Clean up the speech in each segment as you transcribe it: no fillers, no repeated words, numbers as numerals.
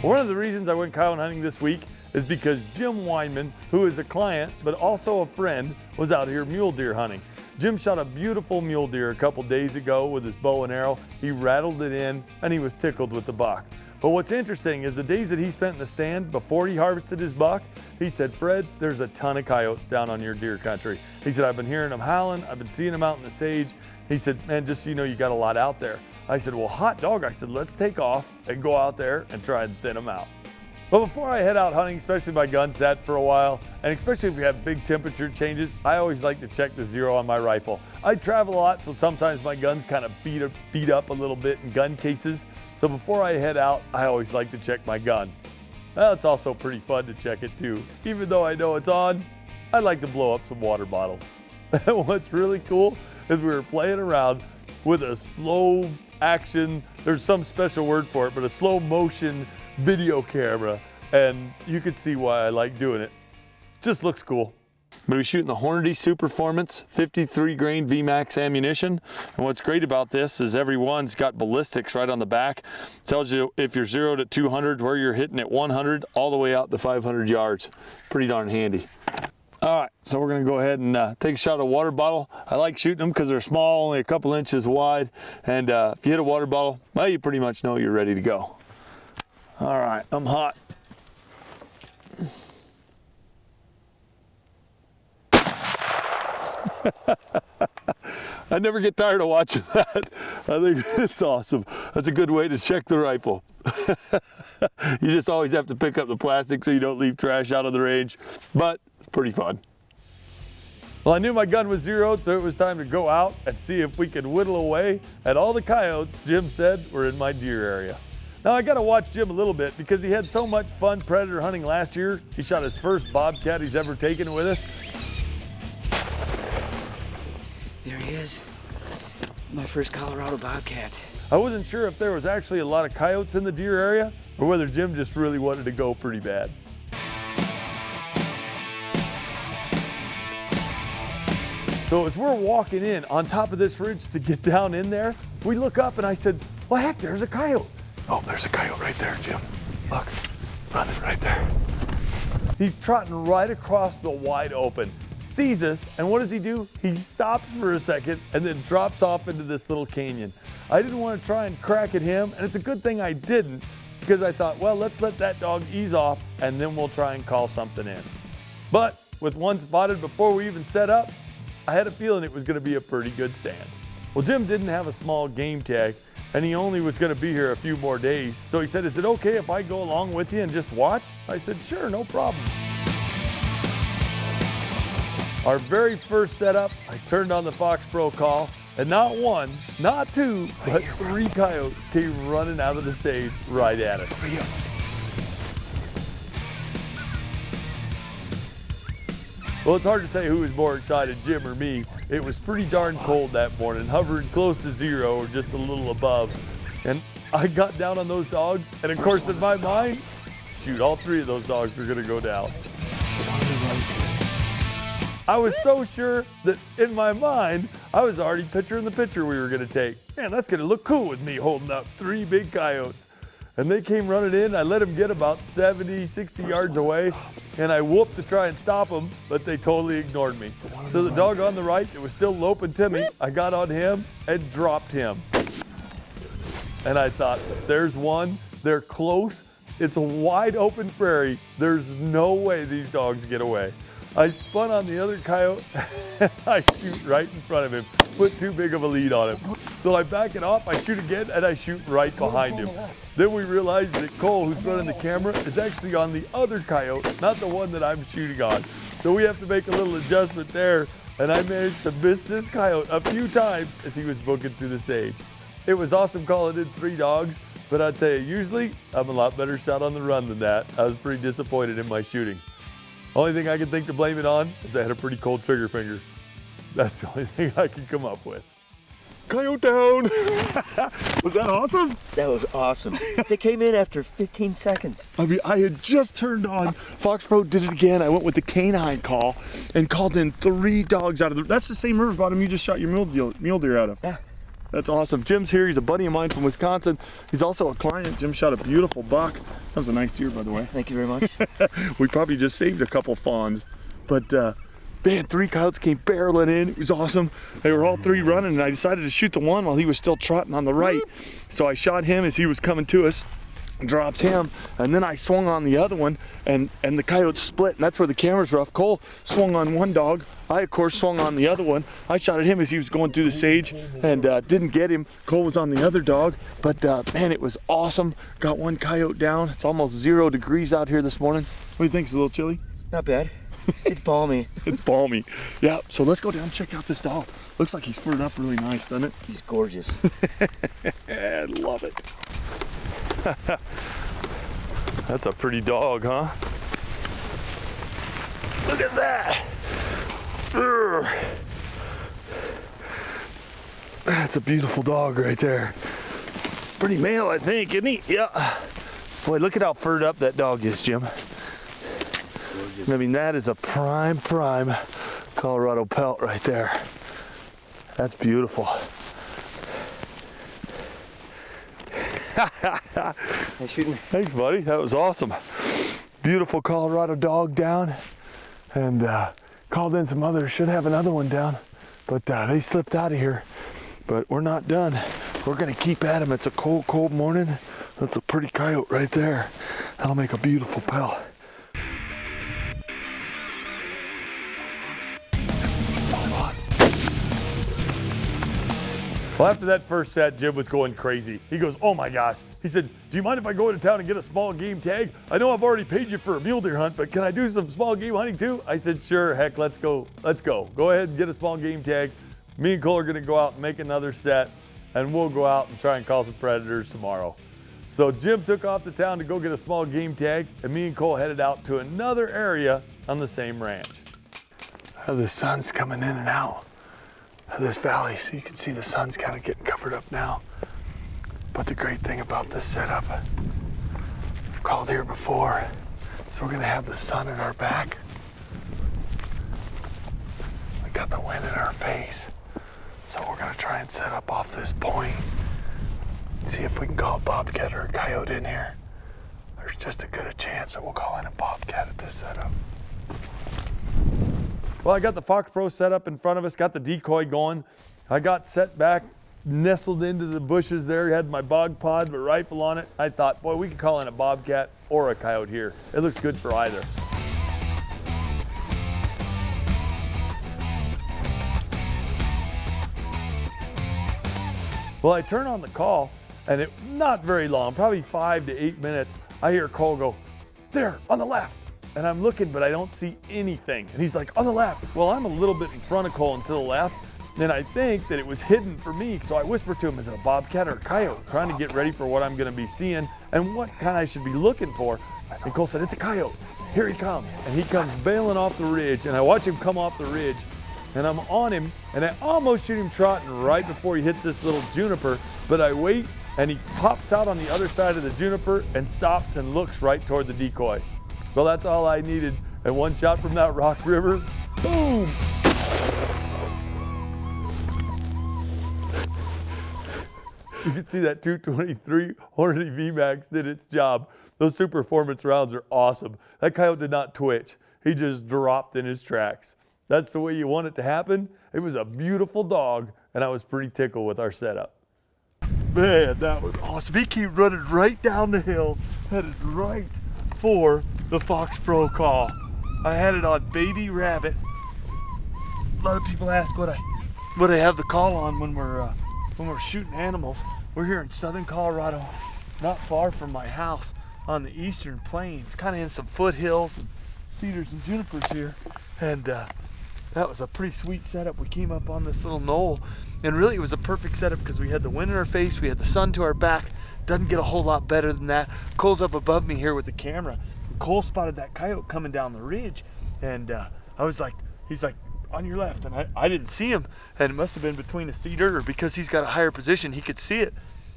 One of the reasons I went coyote hunting this week is because Jim Weinman, who is a client but also a friend, was out here mule deer hunting. Jim shot a beautiful mule deer a couple days ago with his bow and arrow. He rattled it in and he was tickled with the buck. But what's interesting is the days that he spent in the stand before he harvested his buck, he said, "Fred, there's a ton of coyotes down on your deer country." He said, "I've been hearing them howling. I've been seeing them out in the sage." He said, "Man, just so you know, you got a lot out there." I said, "Well, hot dog," I said, "let's take off and go out there and try and thin them out." But before I head out hunting, especially my gun sat for a while, and especially if we have big temperature changes, I always like to check the zero on my rifle. I travel a lot, so sometimes my gun's kind of beat up a little bit in gun cases. So before I head out, I always like to check my gun. Well, it's also pretty fun to check it too. Even though I know it's on, I like to blow up some water bottles. What's really cool is we were playing around with a slow action, there's some special word for it, but a slow motion video camera, and you could see why I like doing it. Just looks cool. I'm gonna be shooting the Hornady Superformance 53 grain VMAX ammunition. And what's great about this is every one's got ballistics right on the back. Tells you if you're 0 to 200, where you're hitting at 100, all the way out to 500 yards. Pretty darn handy. All right, so we're gonna go ahead and take a shot at a water bottle. I like shooting them because they're small, only a couple inches wide. And if you hit a water bottle, well, you pretty much know you're ready to go. All right, I'm hot. I never get tired of watching that. I think it's awesome. That's a good way to check the rifle. You just always have to pick up the plastic so you don't leave trash out of the range, but it's pretty fun. Well, I knew my gun was zeroed, so it was time to go out and see if we could whittle away at all the coyotes Jim said were in my deer area. Now I gotta watch Jim a little bit because he had so much fun predator hunting last year. He shot his first bobcat he's ever taken with us. There he is, my first Colorado bobcat. I wasn't sure if there was actually a lot of coyotes in the deer area or whether Jim just really wanted to go pretty bad. So as we're walking in on top of this ridge to get down in there, we look up and I said, "Well, heck, there's a coyote." "Oh, there's a coyote right there, Jim. Look, running right there." He's trotting right across the wide open, sees us, and what does he do? He stops for a second and then drops off into this little canyon. I didn't want to try and crack at him, and it's a good thing I didn't, because I thought, well, let's let that dog ease off and then we'll try and call something in. But with one spotted before we even set up, I had a feeling it was going to be a pretty good stand. Well, Jim didn't have a small game tag, and he only was going to be here a few more days. So he said, "Is it okay if I go along with you and just watch?" I said, "Sure, no problem." Our very first setup, I turned on the Fox Pro call, and not one, not two, but 3 coyotes came running out of the sage right at us. Well, it's hard to say who was more excited, Jim or me. It was pretty darn cold that morning, hovering close to 0 or just a little above. And I got down on those dogs, and of course in my mind, shoot, all 3 of those dogs were gonna go down. I was so sure that in my mind, I was already picturing the picture we were gonna take. Man, that's gonna look cool with me holding up 3 big coyotes. And they came running in. I let them get about 70, 60 yards away, and I whooped to try and stop them, but they totally ignored me. So the dog on the right, it was still loping to me. I got on him and dropped him. And I thought, there's one, they're close. It's a wide open prairie. There's no way these dogs get away. I spun on the other coyote, and I shoot right in front of him, put too big of a lead on him. So I back it off, I shoot again, and I shoot right behind him. Then we realized that Cole, who's running the camera, is actually on the other coyote, not the one that I'm shooting on. So we have to make a little adjustment there, and I managed to miss this coyote a few times as he was booking through the sage. It was awesome calling in 3 dogs, but I'd say usually I'm a lot better shot on the run than that. I was pretty disappointed in my shooting. Only thing I can think to blame it on is I had a pretty cold trigger finger. That's the only thing I can come up with. Coyote down! Was that awesome? That was awesome. They came in after 15 seconds. I mean, I had just turned on. Fox Pro did it again. I went with the canine call and called in 3 dogs out of the... That's the same river bottom you just shot your mule deer out of. Yeah. That's awesome. Jim's here. He's a buddy of mine from Wisconsin. He's also a client. Jim shot a beautiful buck. That was a nice deer, by the way. Thank you very much. We probably just saved a couple fawns, but man, 3 coyotes came barreling in. It was awesome. They were all 3 running, and I decided to shoot the one while he was still trotting on the right. So I shot him as he was coming to us, dropped him, and then I swung on the other one, and the coyotes split, and that's where the camera's rough. Cole swung on one dog. I, of course, swung on the other one. I shot at him as he was going through the sage and didn't get him. Cole was on the other dog, but man, it was awesome. Got one coyote down. It's almost 0 degrees out here this morning. What do you think? It's a little chilly? Not bad. It's balmy. It's balmy. Yeah, so let's go down and check out this dog. Looks like he's furred up really nice, doesn't it? He's gorgeous. I love it. That's a pretty dog, huh? Look at that. Urgh. That's a beautiful dog right there. Pretty male, I think, isn't he? Yeah. Boy, look at how furred up that dog is, Jim. I mean, that is a prime Colorado pelt right there. That's beautiful. Nice shooting. Thanks, buddy. That was awesome. Beautiful Colorado dog down, and called in some others. Should have another one down, but they slipped out of here. But we're not done. We're gonna keep at them. It's a cold morning. That's a pretty coyote right there. That'll make a beautiful pelt. Well, after that first set, Jim was going crazy. He goes, oh my gosh. He said, do you mind if I go into town and get a small game tag? I know I've already paid you for a mule deer hunt, but can I do some small game hunting too? I said, sure, heck, let's go. Let's go. Go ahead and get a small game tag. Me and Cole are gonna go out and make another set, and we'll go out and try and call some predators tomorrow. So Jim took off to town to go get a small game tag, and me and Cole headed out to another area on the same ranch. The sun's coming in and out of this valley, so you can see the sun's kind of getting covered up now. But the great thing about this setup, I've called here before, so we're gonna have the sun in our back. We got the wind in our face, so we're gonna try and set up off this point, see if we can call a bobcat or a coyote in here. There's just as good a chance that we'll call in a bobcat at this setup. Well, I got the Fox Pro set up in front of us, got the decoy going. I got set back, nestled into the bushes there, had my bog pod, my rifle on it. I thought, boy, we could call in a bobcat or a coyote here. It looks good for either. Well, I turn on the call, and it not very long, probably 5 to 8 minutes, I hear Cole go, there, on the left. And I'm looking, but I don't see anything. And he's like, on the left. Well, I'm a little bit in front of Cole and to the left, and I think that it was hidden for me. So I whispered to him, is it a bobcat or a coyote? Trying to get ready for what I'm gonna be seeing and what kind I should be looking for. And Cole said, it's a coyote. Here he comes. And he comes bailing off the ridge, and I watch him come off the ridge, and I'm on him, and I almost shoot him trotting right before he hits this little juniper, but I wait, and he pops out on the other side of the juniper and stops and looks right toward the decoy. Well, that's all I needed. And one shot from that rock river, boom! You can see that 223 Hornady VMAX did its job. Those super performance rounds are awesome. That coyote did not twitch. He just dropped in his tracks. That's the way you want it to happen. It was a beautiful dog, and I was pretty tickled with our setup. Man, that was awesome. He came running right down the hill, headed right for the Fox Pro call. I had it on baby rabbit. A lot of people ask what I have the call on when we're shooting animals. We're here in southern Colorado, not far from my house on the eastern plains, kind of in some foothills and cedars and junipers here. And that was a pretty sweet setup. We came up on this little knoll, and really it was a perfect setup because we had the wind in our face, we had the sun to our back. Doesn't get a whole lot better than that. Cole's up above me here with the camera. Cole spotted that coyote coming down the ridge, and I was like, he's like, on your left, and I didn't see him, and it must have been between a cedar, or because he's got a higher position, he could see it.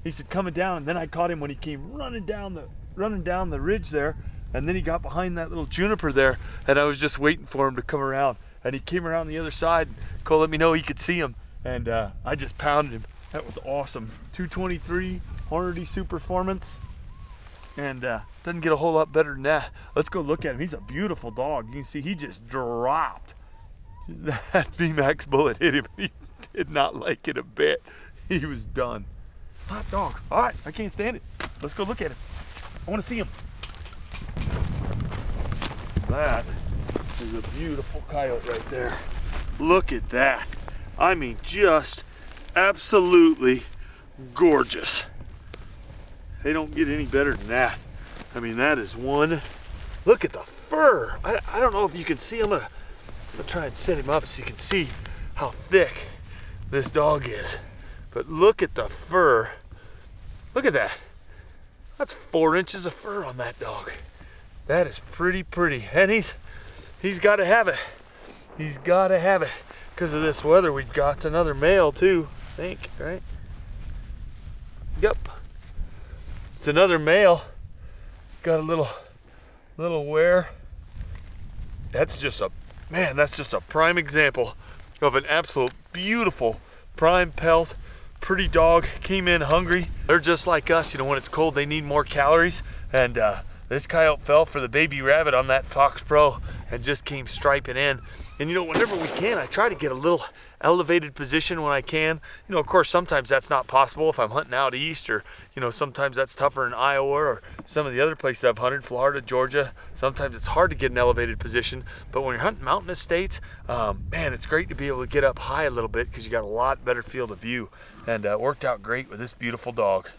He said, coming down, and then I caught him when he came running down the ridge there, and then he got behind that little juniper there, and I was just waiting for him to come around, and he came around the other side. Cole let me know he could see him, and I just pounded him. That was awesome. 223 Hornady Super Performance, and doesn't get a whole lot better than that. Let's go look at him. He's a beautiful dog. You can see he just dropped. That VMAX bullet hit him. He did not like it a bit. He was done. Hot dog. All right, I can't stand it. Let's go look at him. I want to see him. That is a beautiful coyote right there. Look at that. I mean, just absolutely gorgeous. They don't get any better than that. I mean, that is one. Look at the fur. I don't know if you can see. I'm gonna try and set him up so you can see how thick this dog is. But look at the fur. Look at that. That's 4 inches of fur on that dog. That is pretty. And he's got to have it. He's got to have it because of this weather we've got. It's another male too, I think, right? Yep. It's another male. Got a little wear. That's just a prime example of an absolute beautiful prime pelt. Pretty dog, came in hungry. They're just like us, you know, when it's cold, they need more calories. And this coyote fell for the baby rabbit on that Fox Pro and just came striping in. And you know, whenever we can, I try to get a little elevated position when I can. You know, of course, sometimes that's not possible if I'm hunting out east, or, you know, sometimes that's tougher in Iowa or some of the other places I've hunted, Florida, Georgia. Sometimes it's hard to get an elevated position. But when you're hunting mountainous states, man, it's great to be able to get up high a little bit because you got a lot better field of view. And it worked out great with this beautiful dog.